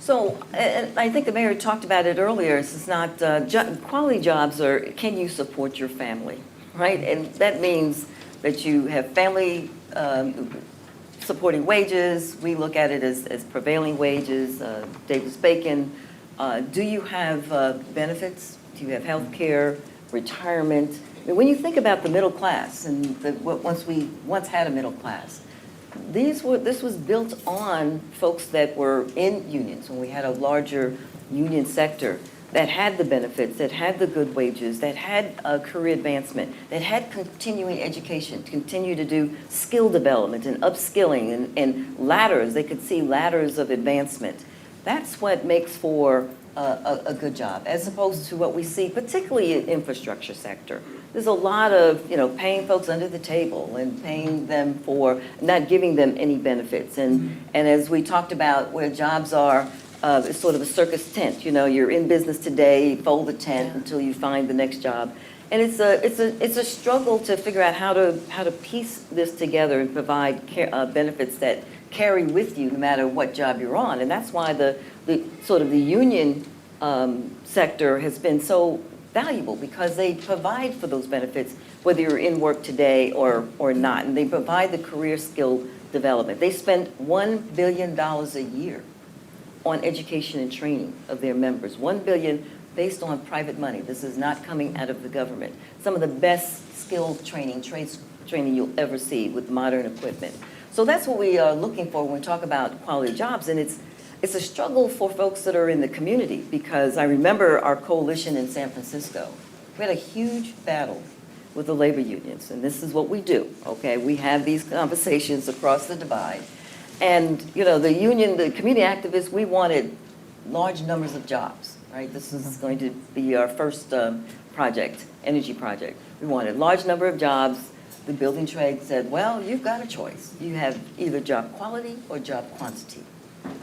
So, and I think the mayor talked about it earlier. This is not, quality jobs are, can you support your family, right? And that means that you have family supporting wages. We look at it as prevailing wages, Davis-Bacon. Do you have benefits? Do you have health care, retirement? I mean, when you think about the middle class, and we once had a middle class, this was built on folks that were in unions, when we had a larger union sector that had the benefits, that had the good wages, that had career advancement, that had continuing education, to continue to do skill development and upskilling and ladders. They could see ladders of advancement. That's what makes for a good job, as opposed to what we see, particularly in infrastructure sector. There's a lot of, paying folks under the table and paying them for not giving them any benefits. And as we talked about, where jobs are, it's sort of a circus tent. You're in business today, fold the tent until you find the next job. And it's a struggle to figure out how to piece this together and provide benefits that carry with you no matter what job you're on. And that's why the union sector has been so valuable, because they provide for those benefits whether you're in work today or not. And they provide the career skill development. They spend $1 billion a year on education and training of their members. $1 billion based on private money. This is not coming out of the government. Some of the best skill training, trades training you'll ever see with modern equipment. So that's what we are looking for when we talk about quality jobs. And it's a struggle for folks that are in the community, because I remember our coalition in San Francisco. We had a huge battle with the labor unions, and this is what we do, okay? We have these conversations across the divide. And, the union, the community activists, we wanted large numbers of jobs, right? This is going to be our first project, energy project. We wanted a large number of jobs. The building trade said, well, you've got a choice. You have either job quality or job quantity.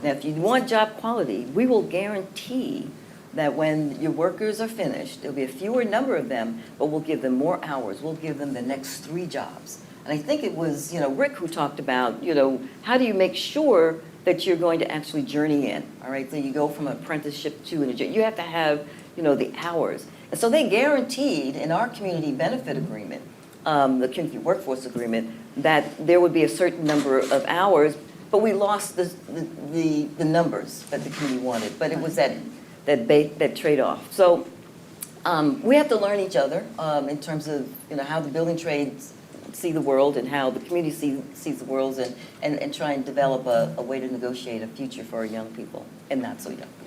Now, if you want job quality, we will guarantee that when your workers are finished, there'll be a fewer number of them, but we'll give them more hours. We'll give them the next 3 jobs. And I think it was, Rick who talked about, how do you make sure that you're going to actually journey in, all right? So you go from apprenticeship to you have to have, the hours. And so they guaranteed in our community benefit agreement, the community workforce agreement, that there would be a certain number of hours, but we lost the numbers that the community wanted. But it was that trade-off. So we have to learn each other in terms of, how the building trades see the world and how the community sees the world, and try and develop a way to negotiate a future for our young people and not so young people.